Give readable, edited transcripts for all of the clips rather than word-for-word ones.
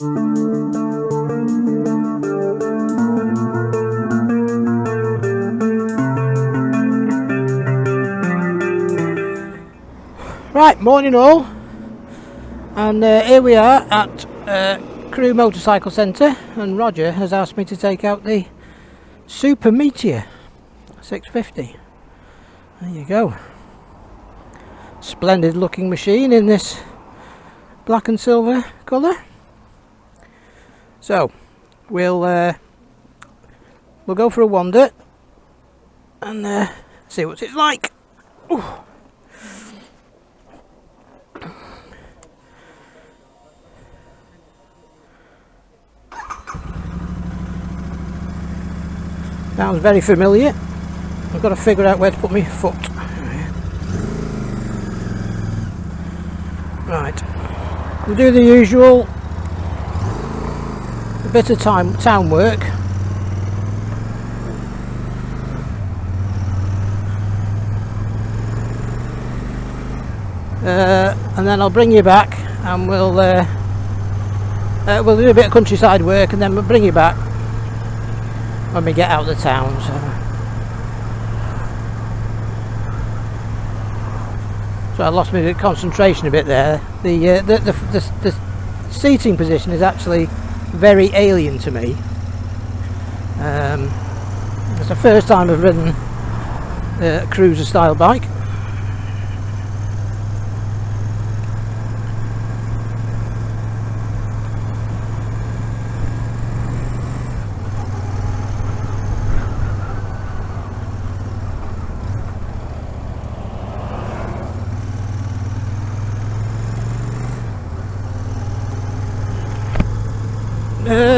Right, morning all, and here we are at Crewe Motorcycle Centre, and Roger has asked me to take out the Super Meteor 650. There you go. Splendid looking machine in this black and silver colour. So we'll go for a wander and see what it's like. Ooh. Sounds very familiar. I've got to figure out where to put my foot. Right, we'll do the usual, a bit of town work. And then I'll bring you back, and we'll do a bit of countryside work, and then we'll bring you back when we get out of the town. So I lost my concentration a bit there. The seating position is actually very alien to me. It's the first time I've ridden a cruiser style bike.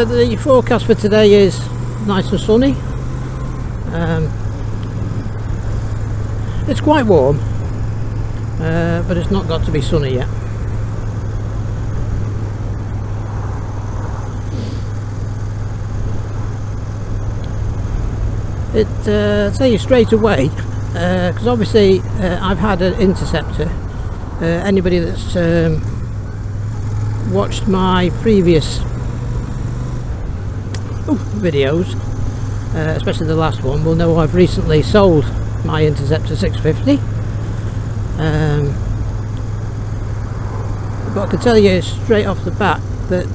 The forecast for today is nice and sunny. It's quite warm, but it's not got to be sunny yet. I'll tell you straight away, because obviously I've had an Interceptor. Anybody that's watched my previous videos, especially the last one, will know I've recently sold my Interceptor 650. But I can tell you straight off the bat that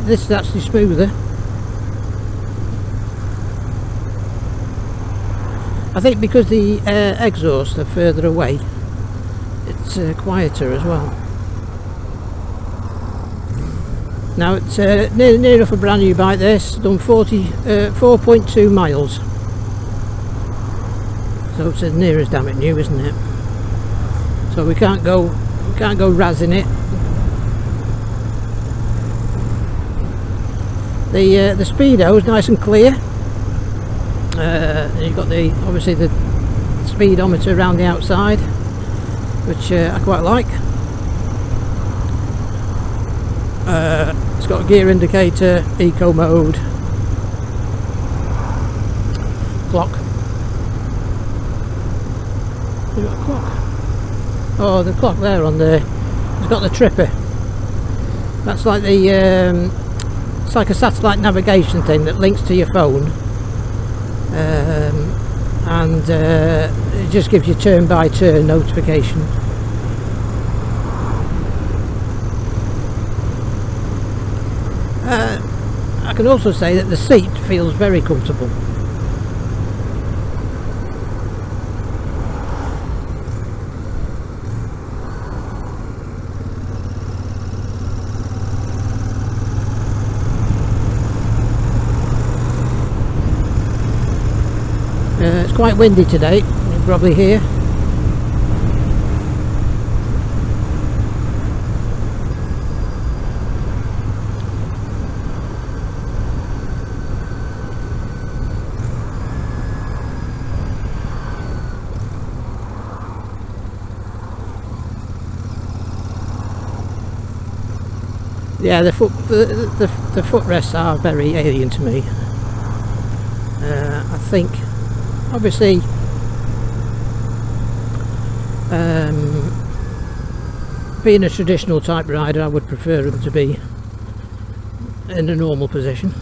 this is actually smoother. I think because the exhausts are further away, it's quieter as well. Now it's near enough a brand new bike. This done 4.2 miles, so it's near as damn it new, isn't it? So we can't go razzing it. The speedo is nice and clear. You've got obviously the speedometer around the outside, which I quite like. It's got a gear indicator, eco mode, clock. You've got a clock. Oh, the clock there on there. It's got the tripper. That's like it's like a satellite navigation thing that links to your phone, and it just gives you turn by turn notification. I can also say that the seat feels very comfortable. It's quite windy today, you can probably hear. Yeah, the footrests are very alien to me. I think, obviously, being a traditional type rider, I would prefer them to be in a normal position,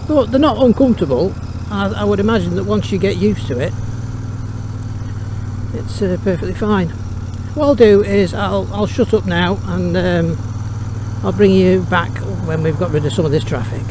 but they're not uncomfortable. I would imagine that once you get used to it, it's perfectly fine. What I'll do is I'll shut up now, and I'll bring you back when we've got rid of some of this traffic.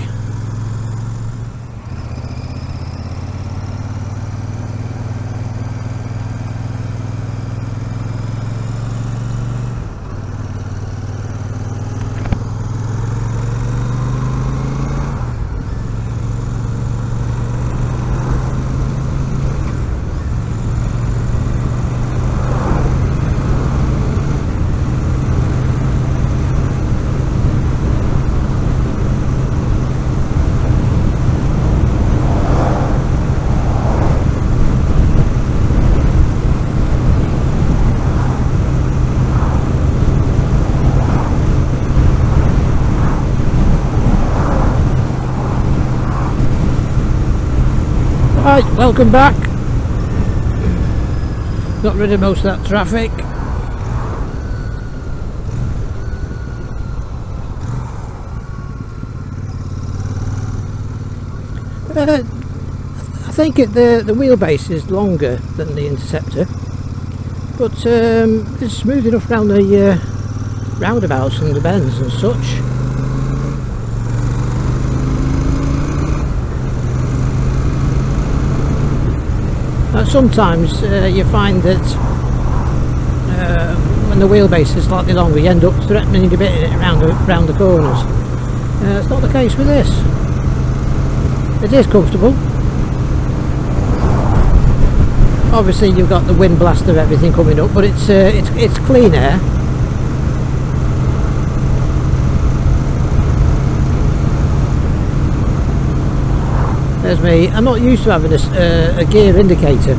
Right, welcome back. Got rid of most of that traffic. I think the wheelbase is longer than the Interceptor, but it's smooth enough around the roundabouts and the bends and such. Sometimes you find that when the wheelbase is slightly longer, you end up threatening a bit around the corners. It's not the case with this. It is comfortable. Obviously, you've got the wind blast of everything coming up, but it's clean air. There's me. I'm not used to having a gear indicator.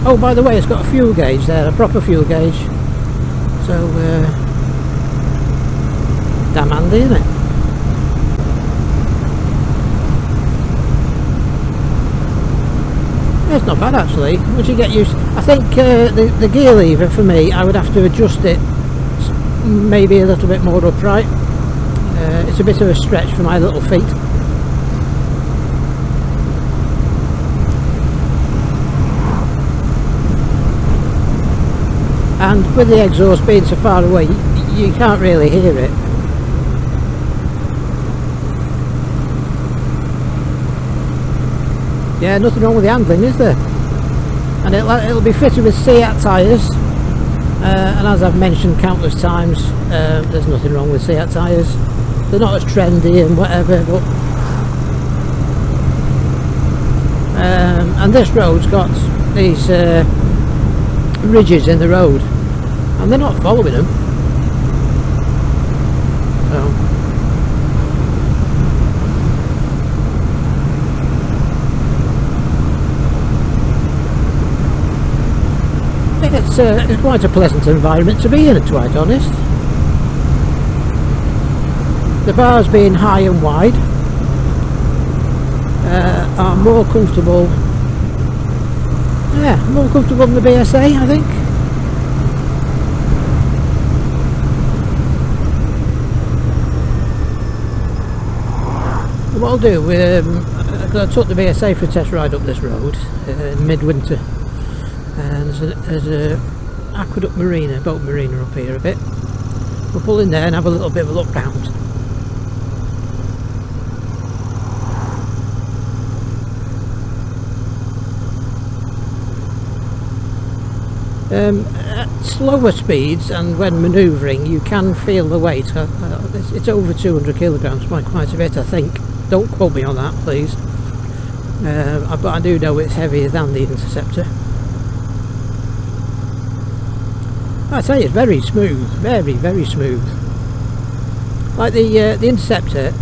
Oh, by the way, it's got a fuel gauge there, a proper fuel gauge. So, damn handy, isn't it? It's not bad actually. Once you get used, I think the gear lever for me, I would have to adjust it maybe a little bit more upright. It's a bit of a stretch for my little feet. And with the exhaust being so far away, you can't really hear it. Yeah, nothing wrong with the handling, is there? And it'll be fitted with Seat tyres, and as I've mentioned countless times, there's nothing wrong with Seat tyres. They're not as trendy and whatever, but and this road's got these ridges in the road, and they're not following them. So it's quite a pleasant environment to be in, to be quite honest. The bars being high and wide are more comfortable. Yeah, more comfortable than the BSA, I think. What I'll do, I took the BSA for a test ride up this road in midwinter, and there's a aqueduct marina, boat marina up here a bit. We'll pull in there and have a little bit of a look round. At slower speeds and when manoeuvring, you can feel the weight. It's over 200 kilograms by quite a bit, I think. Don't quote me on that, please. But I do know it's heavier than the Interceptor. I say it's very smooth, very, very smooth. Like the Interceptor.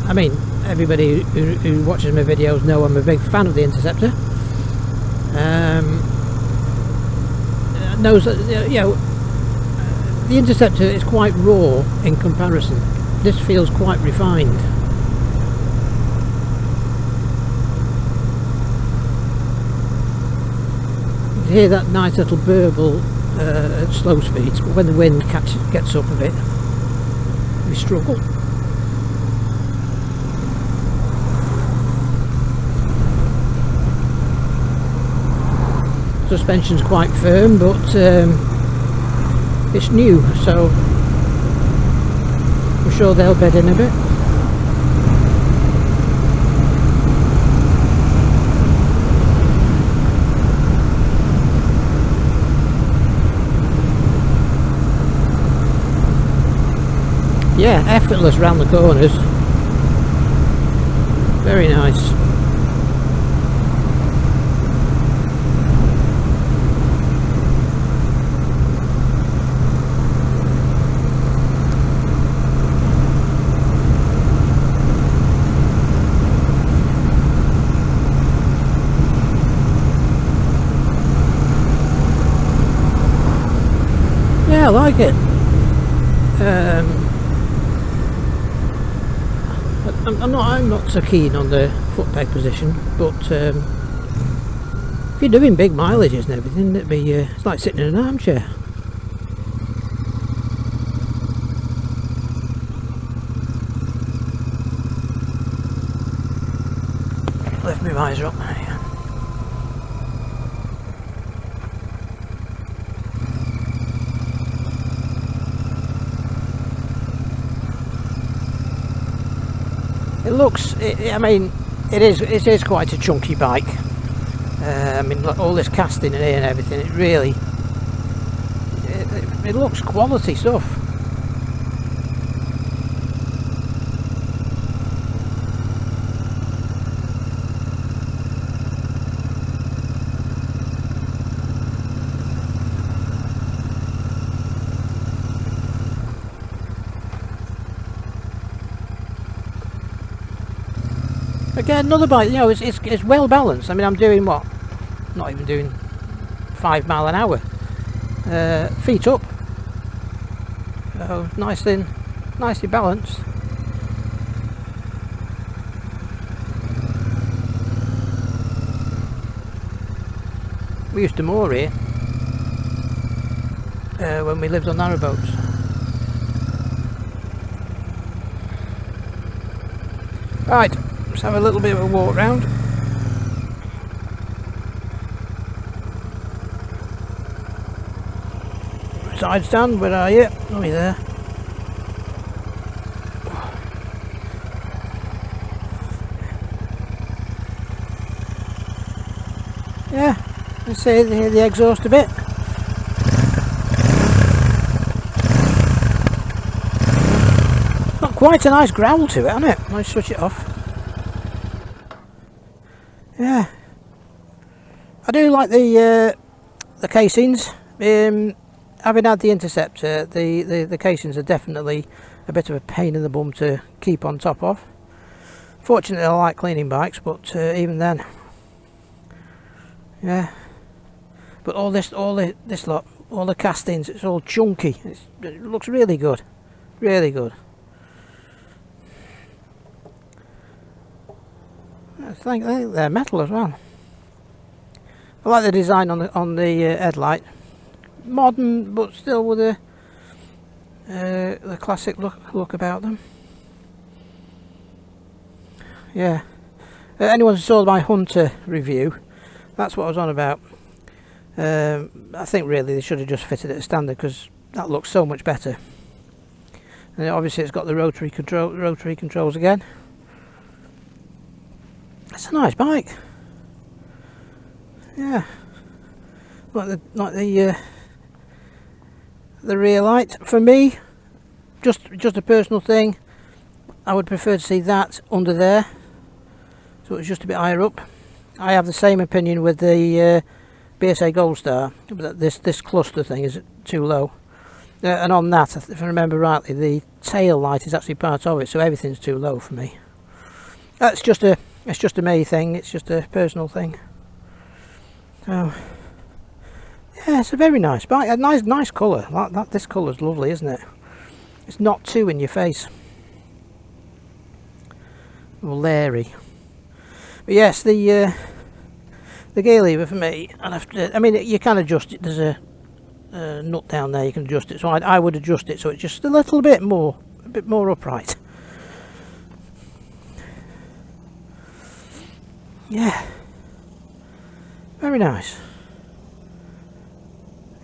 I mean, everybody who watches my videos know I'm a big fan of the Interceptor. Knows that, you know, the Interceptor is quite raw in comparison. This feels quite refined. You hear that nice little burble at slow speeds, but when the wind gets up a bit, we struggle. Suspension's quite firm, but it's new, so I'm sure they'll bed in a bit. Yeah, effortless round the corners. Very nice. Yeah, I like it. I'm not so keen on the foot peg position, but if you're doing big mileages and everything, it'd be it's like sitting in an armchair. Lift my visor up. It looks, I mean, it is quite a chunky bike. I mean, look, all this casting in here and everything, it really, it looks quality stuff. Again, another bike, you know, it's well balanced. I mean, I'm doing what? Not even doing 5 mile an hour. Feet up. So nicely balanced. We used to moor here when we lived on narrowboats. Right. Let's have a little bit of a walk round. Side stand, where are you? Oh, you're there. Yeah, let's see the exhaust a bit. Got quite a nice growl to it, hasn't it? Let's switch it off. Yeah, I do like the casings. Having had the Interceptor, the casings are definitely a bit of a pain in the bum to keep on top of. Fortunately, I like cleaning bikes, but even then, yeah. But all the castings, it's all chunky. It looks really good, really good. I think they're metal as well. I like the design on the headlight. Modern, but still with the classic look about them. Yeah. Anyone who saw my Hunter review, that's what I was on about. I think really they should have just fitted it as standard, because that looks so much better. And obviously it's got the rotary controls again. It's a nice bike. Yeah. Like the rear light. For me, just a personal thing, I would prefer to see that under there, so it's just a bit higher up. I have the same opinion with the BSA Gold Star, but this cluster thing is too low. And on that, if I remember rightly, the tail light is actually part of it, so everything's too low for me. It's just a me thing. It's just a personal thing. So yeah, it's a very nice bike. A nice colour. Like that. This colour's lovely, isn't it? It's not too in your face or leery. But yes, the gear lever for me, I mean, you can adjust it. There's a nut down there, you can adjust it. So I would adjust it so it's just a little bit more upright. Yeah, very nice.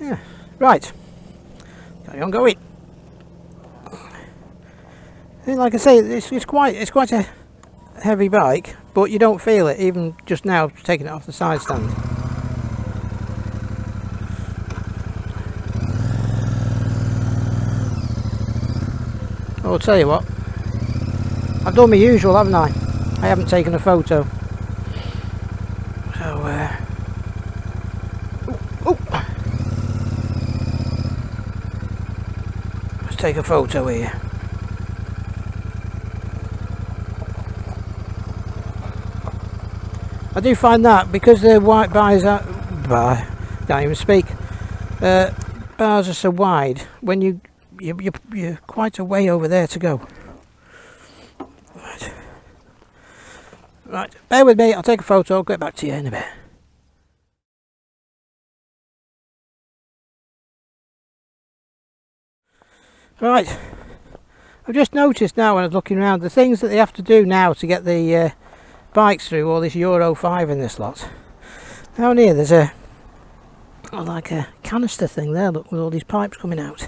Yeah, right. Carry on going. And like I say, it's quite a heavy bike, but you don't feel it even just now taking it off the side stand. I'll tell you what, I've done my usual, haven't I? I haven't taken a photo. So, let's take a photo here. I do find that because the white bars are, can't even speak, bars are so wide, when you're quite a way over there to go. Right, bear with me, I'll take a photo, I'll get back to you in a bit. Right, I've just noticed now when I was looking around the things that they have to do now to get the bikes through all this Euro 5 in this lot. Down here there's like a canister thing there, look, with all these pipes coming out.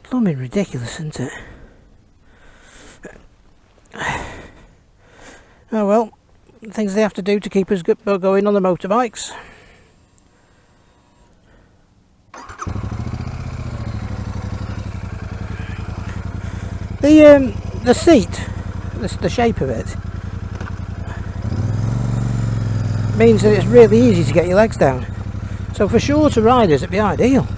Blooming ridiculous, isn't it? Oh well, things they have to do to keep us going on the motorbikes. The seat, the shape of it, means that it's really easy to get your legs down. So for shorter riders it'd be ideal.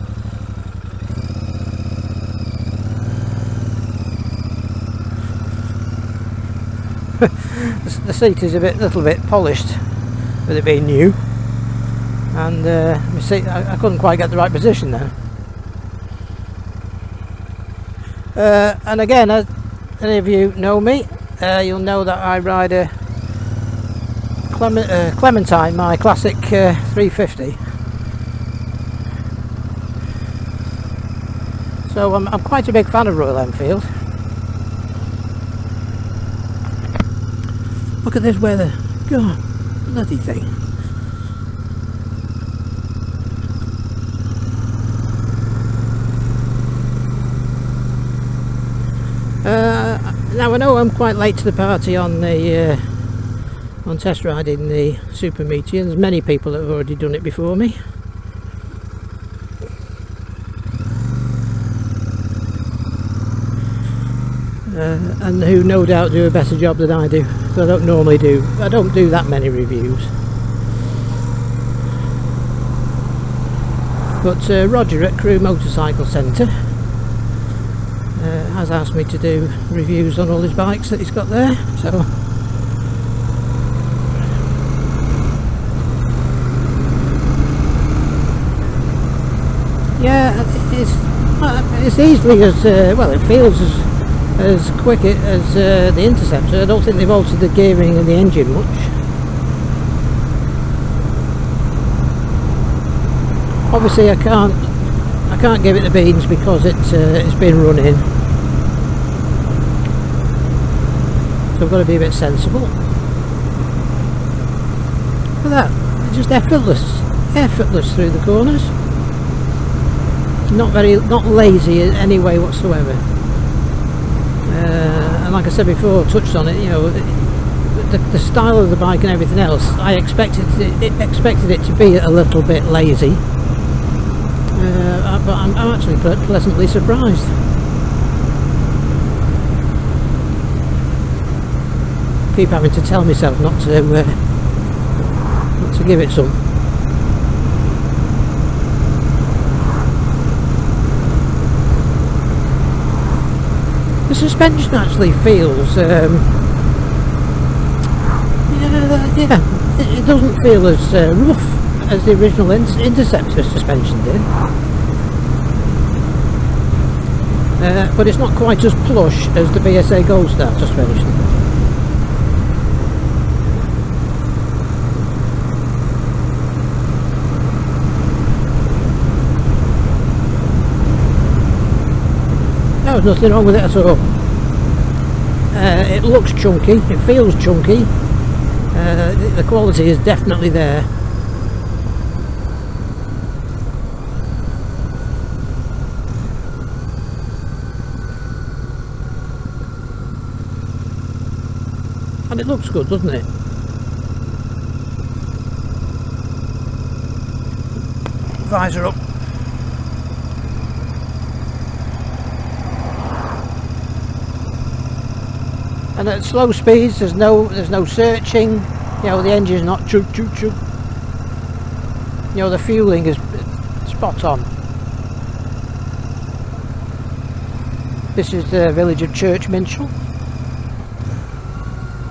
The seat is a little bit polished with it being new, and my seat, I couldn't quite get the right position then. And again, as any of you know me, you'll know that I ride a Clementine, my classic 350. So I'm quite a big fan of Royal Enfield. Look at this weather. God, bloody thing. Now I know I'm quite late to the party on the on test riding the Super Meteor. There's many people that have already done it before me. And who no doubt do a better job than I do. So I don't do that many reviews. But Roger at Crewe Motorcycle Centre has asked me to do reviews on all his bikes that he's got there. So yeah, it's easily as well. It feels as quick as the Interceptor. I don't think they've altered the gearing and the engine much. Obviously, I can't give it the beans because it's been running. So I've got to be a bit sensible. Look at that, it's just effortless through the corners. Not lazy in any way whatsoever. And like I said before, I touched on it, you know, the style of the bike and everything else, I expected it to be a little bit lazy, but I'm actually pleasantly surprised. Keep having to tell myself not to give it some. The suspension actually feels, yeah, it doesn't feel as rough as the original Interceptor suspension did, but it's not quite as plush as the BSA Gold Star suspension. There's nothing wrong with it at all. It looks chunky, it feels chunky, the quality is definitely there. And it looks good, doesn't it? Visor up. And at slow speeds there's no searching, you know, the engine's not choo choo choo. You know, the fueling is spot on. This is the village of Church Minchell,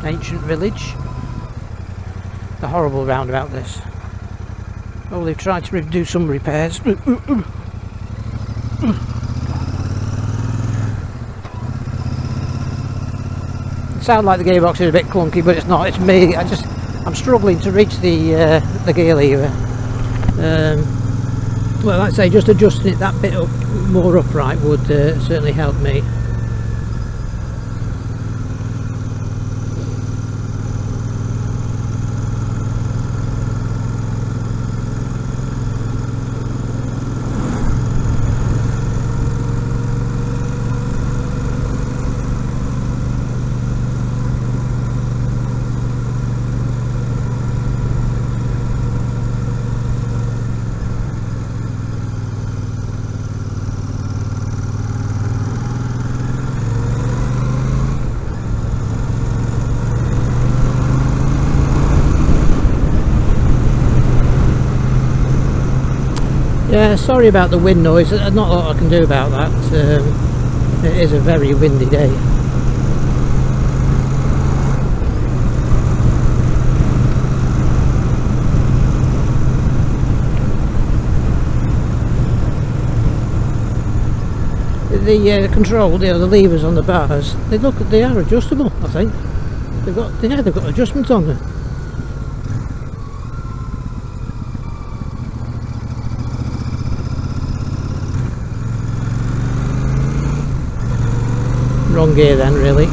ancient village. The horrible roundabout this. Oh, they've tried to do some repairs. It sounds like the gearbox is a bit clunky, but it's not. It's me. I'm struggling to reach the gear lever. Well, like I say, just adjusting it that bit up, more upright would certainly help me. Yeah, sorry about the wind noise. There's not a lot I can do about that. It is a very windy day. The control, the levers on the bars, they are adjustable. I think they've got adjustments on them. Wrong gear then, really.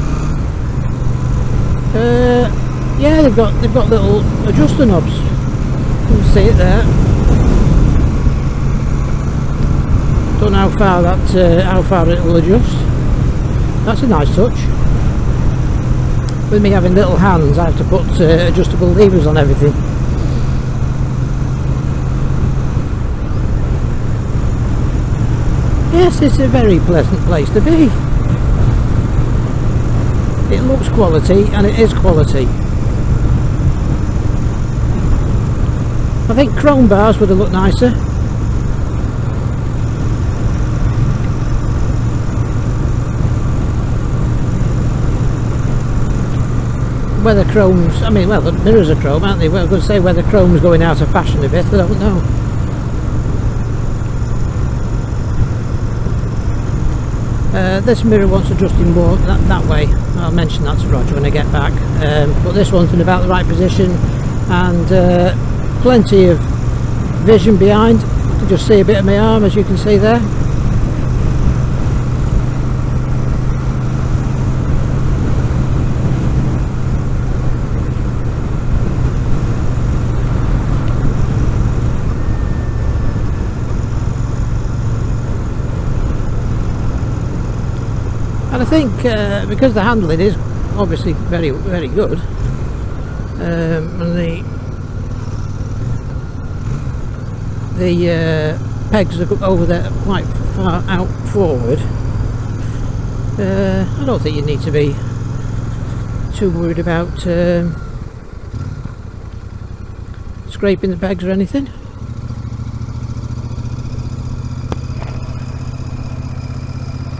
Yeah, they've got little adjuster knobs. You can see it there. Don't know how far it will adjust. That's a nice touch. With me having little hands, I have to put adjustable levers on everything. Yes, it's a very pleasant place to be. It looks quality, and it is quality. I think chrome bars would have looked nicer. Whether chrome's, I mean, well, the mirrors are chrome, aren't they? Well, I'm going to say whether chrome's going out of fashion a bit, I don't know. This mirror wants adjusting more that way. I'll mention that to Roger when I get back. But this one's in about the right position, and plenty of vision behind. You can just see a bit of my arm, as you can see there. I think because the handling is obviously very, very good, and the pegs are over there quite far out forward, I don't think you need to be too worried about scraping the pegs or anything.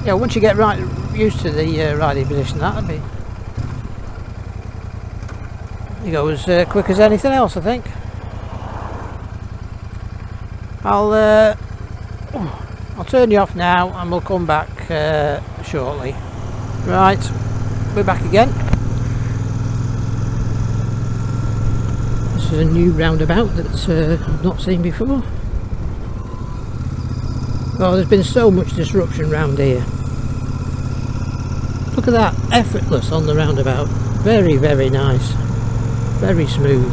Yeah, once you get used to the riding position, that'll be, you go as quick as anything else, I think. I'll turn you off now, and we'll come back shortly. Right, we're back again. This is a new roundabout that I've not seen before. Oh, there's been so much disruption round here. Look at that, effortless on the roundabout. Very, very nice. Very smooth.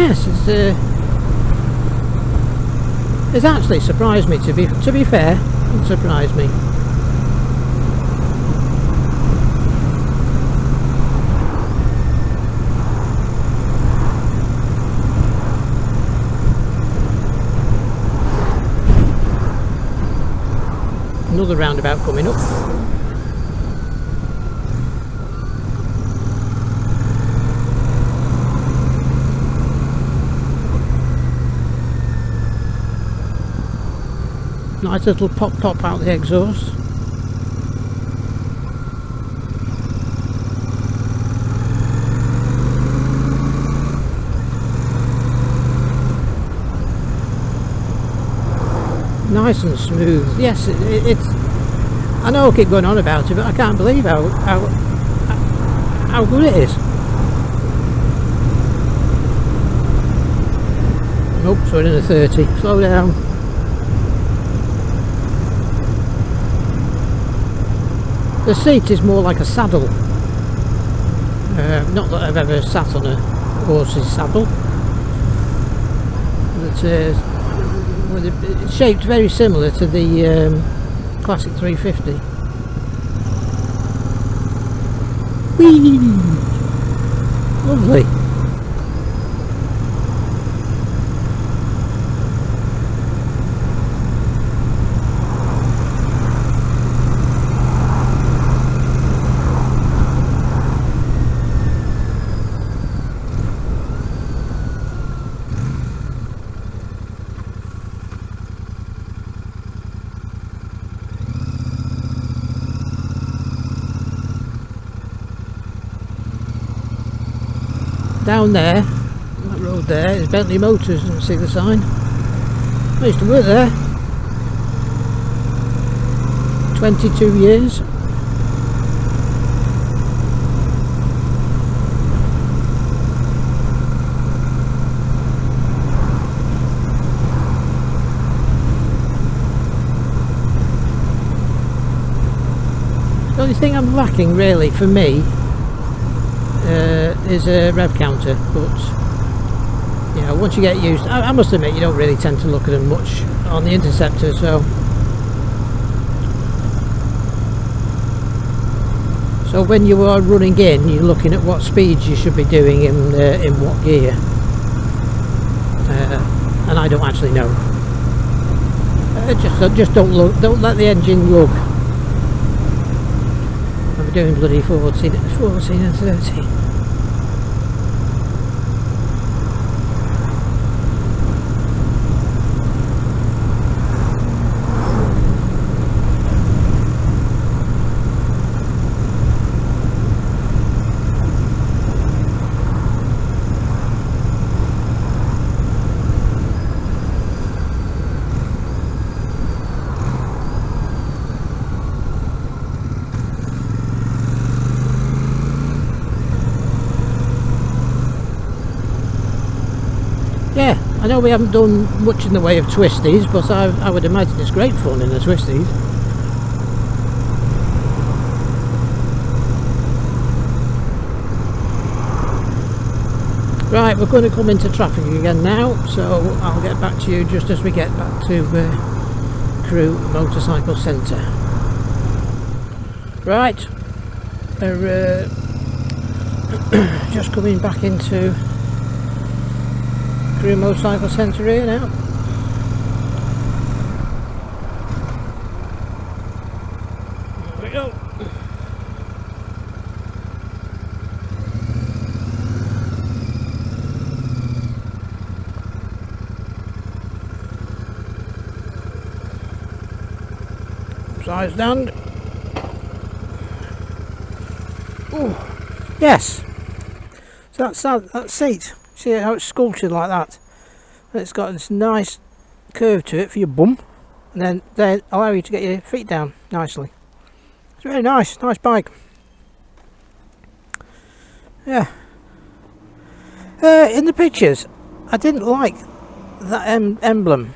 yes, it's actually surprised me, to be fair. It surprised me. Another roundabout coming up. Nice little pop out the exhaust. Nice and smooth. Yes, it's. I know I keep going on about it, but I can't believe how good it is. Oh, so we're in a 30. Slow down. The seat is more like a saddle. Not that I've ever sat on a horse's saddle. But it's shaped very similar to the classic 350. Whee! Lovely. Down there, that road there, is Bentley Motors. You can see the sign. I used to work there 22 years. The only thing I'm lacking really for me is a rev counter, but you know, once you get used, I must admit you don't really tend to look at them much on the Interceptor, so when you are running in, you're looking at what speeds you should be doing in what gear, and I don't actually know. Just don't let the engine lug. I'm doing bloody 14 and 30. Yeah, I know we haven't done much in the way of twisties, but I would imagine it's great fun in the twisties. Right, we're going to come into traffic again now, so I'll get back to you just as we get back to Crewe Motorcycle Centre. Right, we're just coming back into Crewe Motorcycle Centre here now. There we go. Upside down. Oh, yes. So that seat. See how it's sculptured like that? And it's got this nice curve to it for your bum, and then they allow you to get your feet down nicely. It's really nice bike. Yeah. In the pictures, I didn't like that emblem,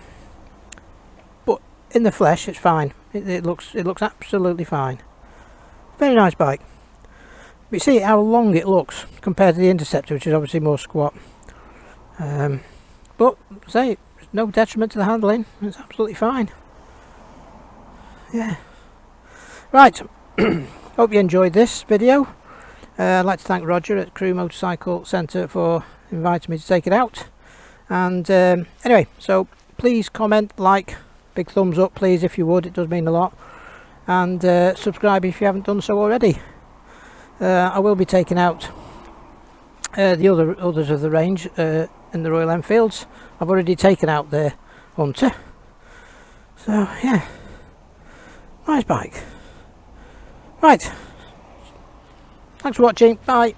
but in the flesh, it's fine. It looks absolutely fine. Very nice bike. But you see how long it looks compared to the Interceptor, which is obviously more squat. But say, no detriment to the handling. It's absolutely fine. Yeah. Right. Hope you enjoyed this video. I'd like to thank Roger at Crewe Motorcycle Centre for inviting me to take it out. And anyway, so please comment, like, big thumbs up please if you would, it does mean a lot. And subscribe if you haven't done so already. I will be taking out the others of the range in the Royal Enfields. I've already taken out the Hunter. So yeah, nice bike. Right, thanks for watching, bye.